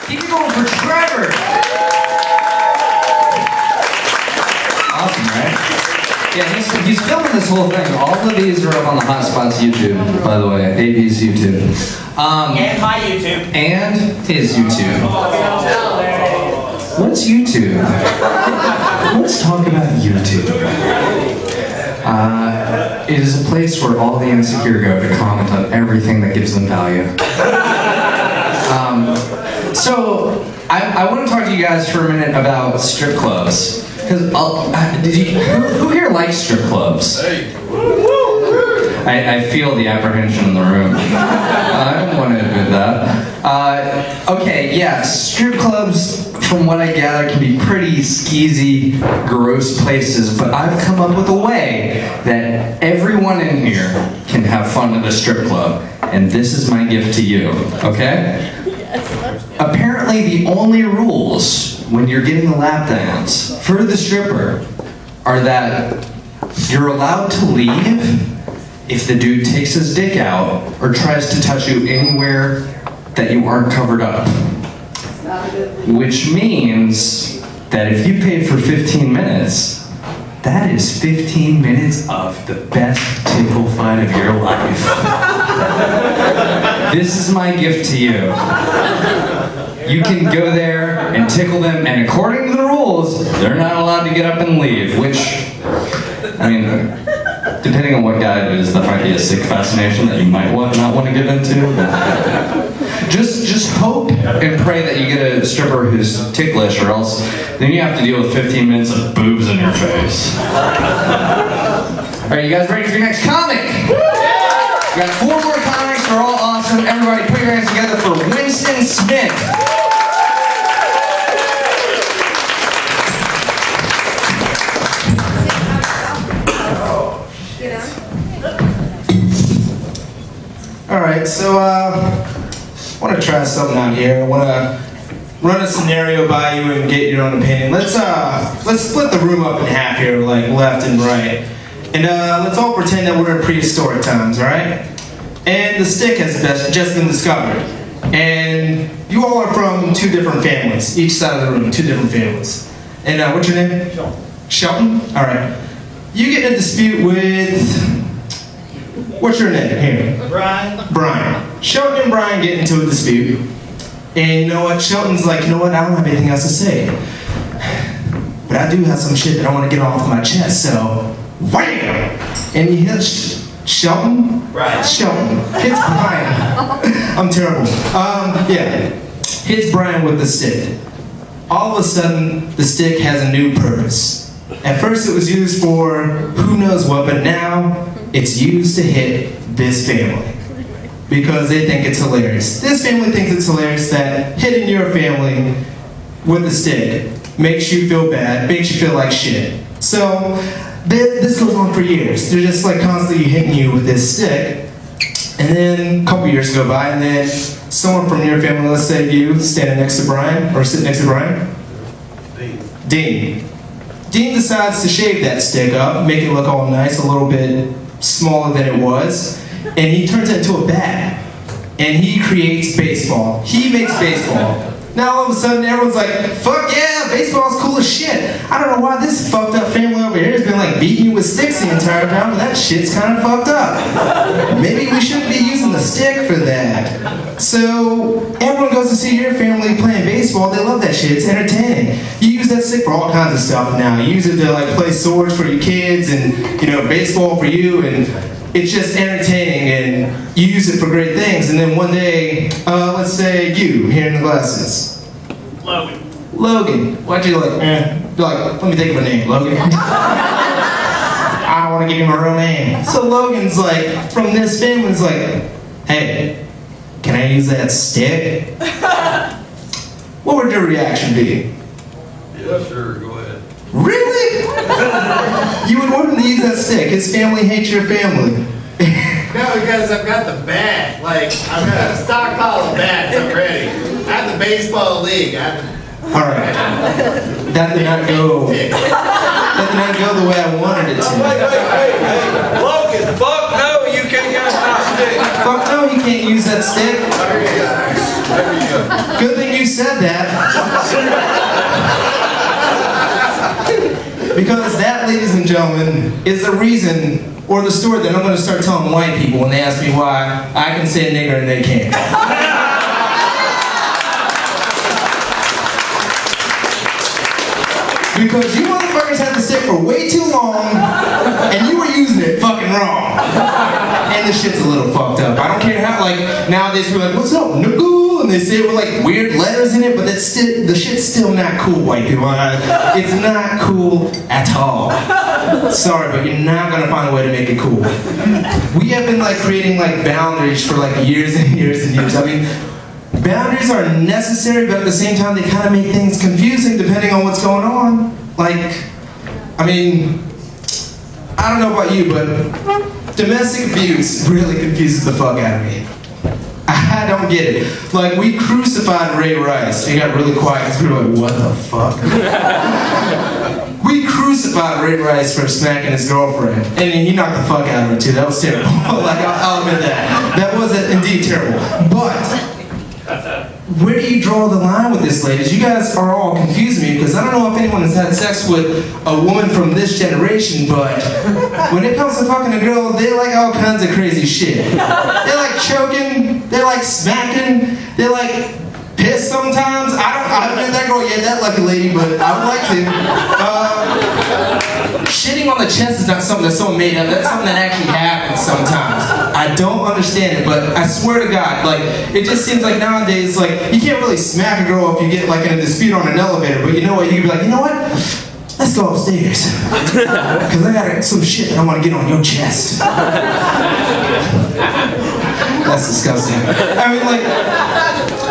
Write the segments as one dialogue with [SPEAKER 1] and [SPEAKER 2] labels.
[SPEAKER 1] Keep it going for Trevor. Awesome, right? Yeah, he's filming this whole thing. All of these are up on the Hot Spots YouTube, by the way. AB's YouTube.
[SPEAKER 2] And my YouTube.
[SPEAKER 1] And his YouTube. What's YouTube? Let's talk about YouTube. It is a place where all the insecure go to comment on everything that gives them value. So, I want to talk to you guys for a minute about strip clubs. Because who here likes strip clubs? I feel the apprehension in the room. I don't want to admit that. Okay, yeah, strip clubs, from what I gather, can be pretty skeezy, gross places, but I've come up with a way that everyone in here can have fun at a strip club, and this is my gift to you, okay? Apparently, the only rules when you're getting a lap dance for the stripper are that you're allowed to leave if the dude takes his dick out or tries to touch you anywhere that you aren't covered up. Which means that if you pay for 15 minutes, that is 15 minutes of the best tickle fight of your life. This is my gift to you. You can go there and tickle them, and according to the rules, they're not allowed to get up and leave, which, I mean, depending on what guy it is, that might be a sick fascination that you might not want to get into. Just hope and pray that you get a stripper who's ticklish, or else then you have to deal with 15 minutes of boobs in your face. Alright, you guys ready for your next comic? We got 4 more comics, they're all awesome. Everybody put your hands together for Winston Smith.
[SPEAKER 3] Alright, so I want to try something out here. I want to run a scenario by you and get your own opinion. Let's split the room up in half here, like left and right. And let's all pretend that we're in prehistoric times, alright? And the stick has just been discovered. And you all are from 2 different families. Each side of the room, 2 different families. And what's your name? Shelton. Alright. You get in a dispute with... What's your name? Here. Brian. Shelton and Brian get into a dispute. And you know what? Shelton's like, you know what? I don't have anything else to say. But I do have some shit that I want to get off my chest, so... Wham! And he hits Shelton? Right. Shelton. Hits Brian. I'm terrible. Yeah. Hits Brian with the stick. All of a sudden, the stick has a new purpose. At first it was used for who knows what, but now it's used to hit this family. Because they think it's hilarious. This family thinks it's hilarious that hitting your family with a stick makes you feel bad, makes you feel like shit. So, this goes on for years. They're just like constantly hitting you with this stick. And then a couple years go by, and then someone from your family, let's say you, standing next to Brian, or sitting next to Brian? Dean. Dean decides to shave that stick up, make it look all nice, a little bit smaller than it was, and he turns it into a bat. And he creates baseball. He makes baseball. Now all of a sudden everyone's like, fuck yeah, baseball's cool as shit. I don't know why this fucked up family over here has been like beating you with sticks the entire time, but that shit's kind of fucked up. Maybe we shouldn't be using the stick for that. So everyone goes to see your family playing baseball. They love that shit. It's entertaining. You use that stick for all kinds of stuff now. You use it to like play swords for your kids, and baseball for you, and it's just entertaining, and you use it for great things. And then one day, let's say you, here in the glasses. Logan. Why'd you like, let me think of a name, Logan. I don't want to give him a real name. So Logan's like, from this family's like, hey, can I use that stick? What would your reaction be?
[SPEAKER 4] Yeah, sure, go ahead.
[SPEAKER 3] Really? You would want him to use that stick. His family hates your family.
[SPEAKER 5] No, because I've got the bat. Like, I've got a stockpile of bats. I'm ready. I have the baseball league.
[SPEAKER 3] Alright. That did not go. That did not go the way I wanted it to.
[SPEAKER 4] Wait. Logan, fuck no, you can't get that stick.
[SPEAKER 3] Fuck no, he can't use that stick.
[SPEAKER 4] There you go. There you go.
[SPEAKER 3] Good thing you said that. Because that, ladies and gentlemen, is the reason, or the story that I'm going to start telling white people when they ask me why I can say nigger and they can't. Because you motherfuckers had the stick for way too long, and you were using it fucking wrong. And the shit's a little fucked up. I don't care how, like, nowadays we're like, what's up, nigga? And they say it with like weird letters in it, but that's still, the shit's still not cool, white people. It's not cool at all. Sorry, but you're not gonna find a way to make it cool. We have been like creating like boundaries for like years and years and years. I mean, boundaries are necessary, but at the same time, they kind of make things confusing depending on what's going on. Like, I mean, I don't know about you, but domestic abuse really confuses the fuck out of me. I don't get it. Like, we crucified Ray Rice. He got really quiet because we were like, what the fuck? We crucified Ray Rice for smacking his girlfriend. And he knocked the fuck out of her too. That was terrible. Like, I'll admit that. That was indeed terrible. But where do you draw the line with this, ladies? You guys are all confusing me because I don't know if anyone has had sex with a woman from this generation, but when it comes to fucking a girl, they like all kinds of crazy shit. They like choking, they like smacking, they like piss sometimes. I haven't met that girl yet, that lucky lady, but I would like to. Shitting on the chest is not something that's so made up. That's something that actually happens sometimes. I don't understand it, but I swear to God, like, it just seems like nowadays, like, you can't really smack a girl if you get, like, in a dispute on an elevator, but you know what, you can be like, you know what? Let's go upstairs. Because I got some shit that I want to get on your chest. That's disgusting. I mean, like,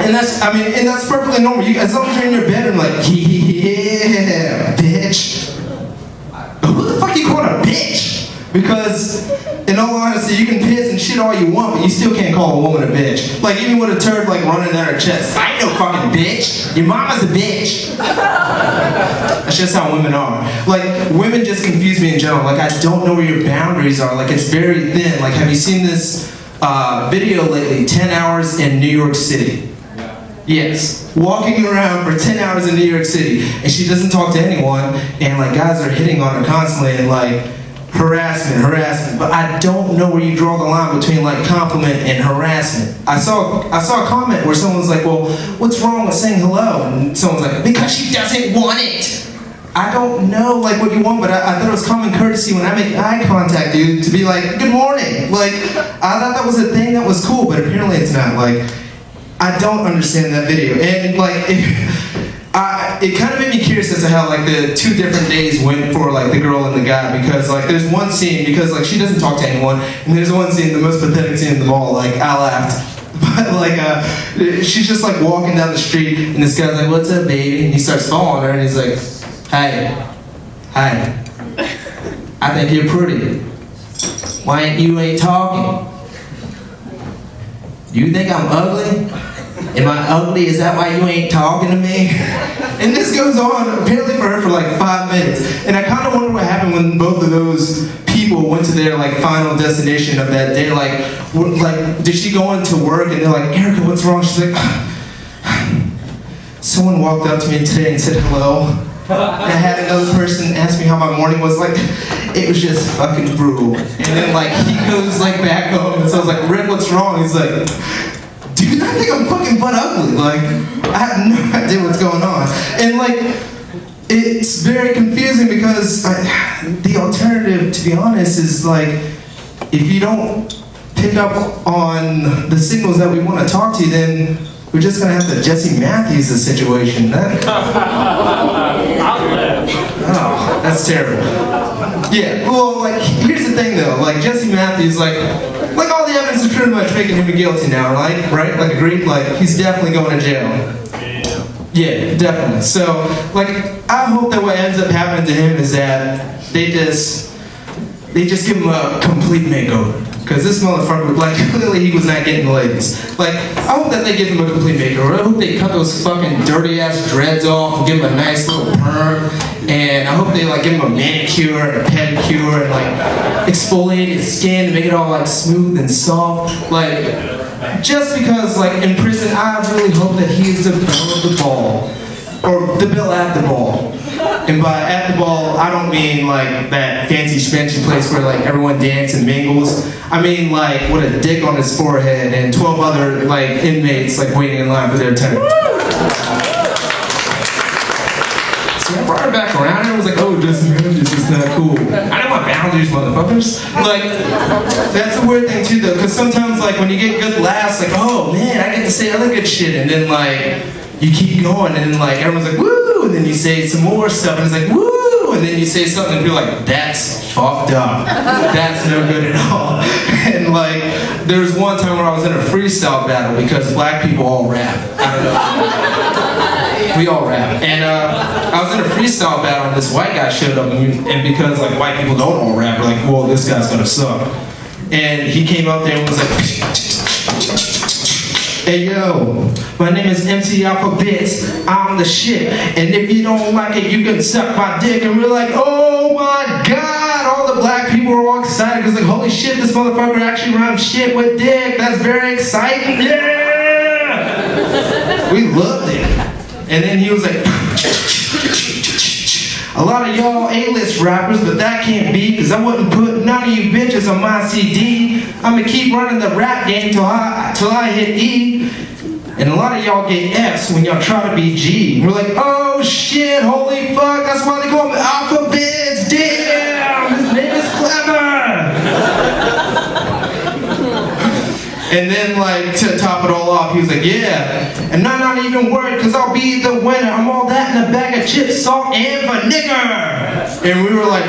[SPEAKER 3] and that's perfectly normal. You, as long as you're in your bedroom, like, yeah, bitch. Who the fuck you calling a bitch? Because, in all honesty, you can piss and shit all you want, but you still can't call a woman a bitch. Like, even with a turd, like, running down her chest. I ain't no fucking bitch. Your mama's a bitch. That's just how women are. Like, women just confuse me in general. Like, I don't know where your boundaries are. Like, it's very thin. Like, have you seen this video lately, 10 hours in New York City? Yes, walking around for 10 hours in New York City, and she doesn't talk to anyone, and like guys are hitting on her constantly, and like harassment. But I don't know where you draw the line between like compliment and harassment. I saw a comment where someone was like, well, what's wrong with saying hello? And someone's like, because she doesn't want it. I don't know like what you want, but I thought it was common courtesy when I make eye contact with you to be like, good morning. Like, I thought that was a thing that was cool, but apparently it's not. Like, I don't understand that video. And like, it kind of made me curious as to how like the 2 different days went for like the girl and the guy, because like there's one scene, because like she doesn't talk to anyone, and there's one scene, the most pathetic scene in the mall, like I laughed. But like, she's just like walking down the street, and this guy's like, what's up, baby? And he starts following her, and he's like, hi, I think you're pretty. Why ain't talking? You think I'm ugly? Am I ugly? Is that why you ain't talking to me? And this goes on apparently for her for like 5 minutes. And I kind of wonder what happened when both of those people went to their like final destination of that day. Like did she go into work and they're like, Erica, what's wrong? She's like, someone walked up to me today and said hello. And I had another person ask me how my morning was. Like, it was just fucking brutal. And then like he goes like back home, and so I was like, Rick, what's wrong? He's like, dude, I think I'm fucking butt ugly. Like, I have no idea what's going on. And like, it's very confusing because the alternative, to be honest, is like, if you don't pick up on the signals that we want to talk to you, then we're just gonna have to Jesse Matthews the situation. Oh, that's terrible. Yeah, well, like, here's the thing though, like, Jesse Matthews, like all the evidence is pretty much making him guilty now, right? Like, agreed? Like, he's definitely going to jail. Yeah, definitely. So, like, I hope that what ends up happening to him is that they just give him a complete makeover. Because this motherfucker, like, clearly he was not getting the ladies. Like, I hope that they give him a complete makeover. I hope they cut those fucking dirty ass dreads off and give him a nice little perm. And I hope they like give him a manicure and a pedicure and like exfoliate his skin and make it all like smooth and soft. Like, just because like in prison, I really hope that he is the belle of the ball. Or the bill at the ball. And by at the ball, I don't mean like that fancy schmancy place where like everyone dances and mingles. I mean like with a dick on his forehead and 12 other like inmates like waiting in line for their turn. So I brought her back around and I was like, oh, this is not cool. I don't want boundaries, motherfuckers. Like, that's a weird thing too though, because sometimes like when you get good laughs, like, oh man, I get to say other good shit, and then like, you keep going, and then like everyone's like, woo, and then you say some more stuff, and it's like, woo, and then you say something, and you're like, that's fucked up. That's no good at all. And like, there was one time where I was in a freestyle battle because black people all rap. I don't know. We all rap. And I was in a freestyle battle, and this white guy showed up, and because like white people don't all rap, we're like, well, this guy's gonna suck. And he came up there and was like, hey yo, my name is MC Alphabets, I'm the shit, and if you don't like it, you can suck my dick. And we're like, oh my god, all the black people were all excited, because like, holy shit, this motherfucker actually rhymes shit with dick, that's very exciting, yeah! We loved it. And then he was like, a lot of y'all A-list rappers, but that can't be, because I wouldn't put none of you bitches on my CD. I'm gonna keep running the rap game till I hit E. And a lot of y'all get F's when y'all try to be G. We're like, oh shit, holy fuck, that's why they call me Alphabets, damn, his name is clever. And then like, to top it all off, he was like, yeah, and I'm not even worried because I'll be the winner. I'm all that in a bag of chips, salt, and vinegar. And we were like,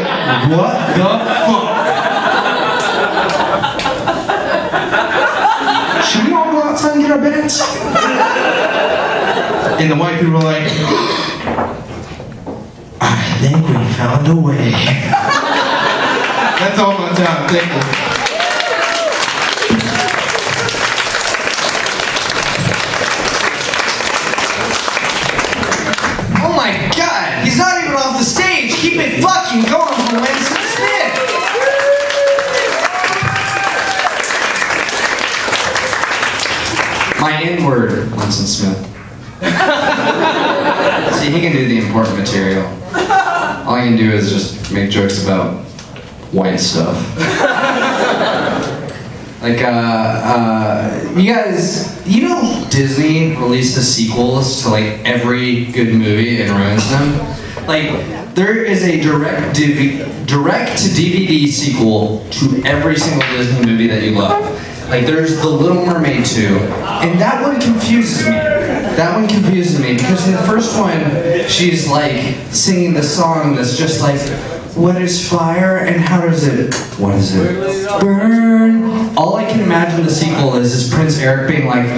[SPEAKER 3] what the fuck? Should we all go outside and get our bags? And the white people were like, I think we found a way. That's all my time, thank you.
[SPEAKER 1] Oh my god, he's not even off the stage. Keep it fucking going for Winston Smith. My N-word, Winston Smith. See, he can do the important material. All he can do is just make jokes about white stuff. Like, you guys, you know Disney releases sequels to like every good movie and ruins them? Like, there is a direct to DVD sequel to every single Disney movie that you love. Like, there's The Little Mermaid 2, and that one confuses me. That one confuses me because in the first one, she's like singing the song that's just like, what is fire and how does it, what is it? Burn. All I can imagine the sequel is Prince Eric being like,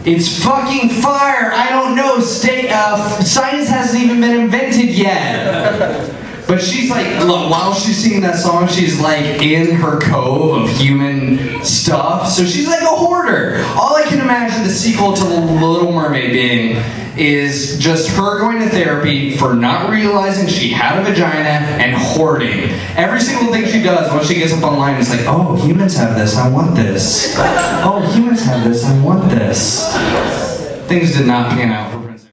[SPEAKER 1] it's fucking fire. I don't know. Science hasn't even been invented yet. But she's like, look, while she's singing that song, she's like in her cove of human stuff. So she's like a hoarder. All I can imagine the sequel to The Little Mermaid being is just her going to therapy for not realizing she had a vagina and hoarding. Every single thing she does once she gets up online is like, oh, humans have this, I want this. Oh, humans have this, I want this. Things did not pan out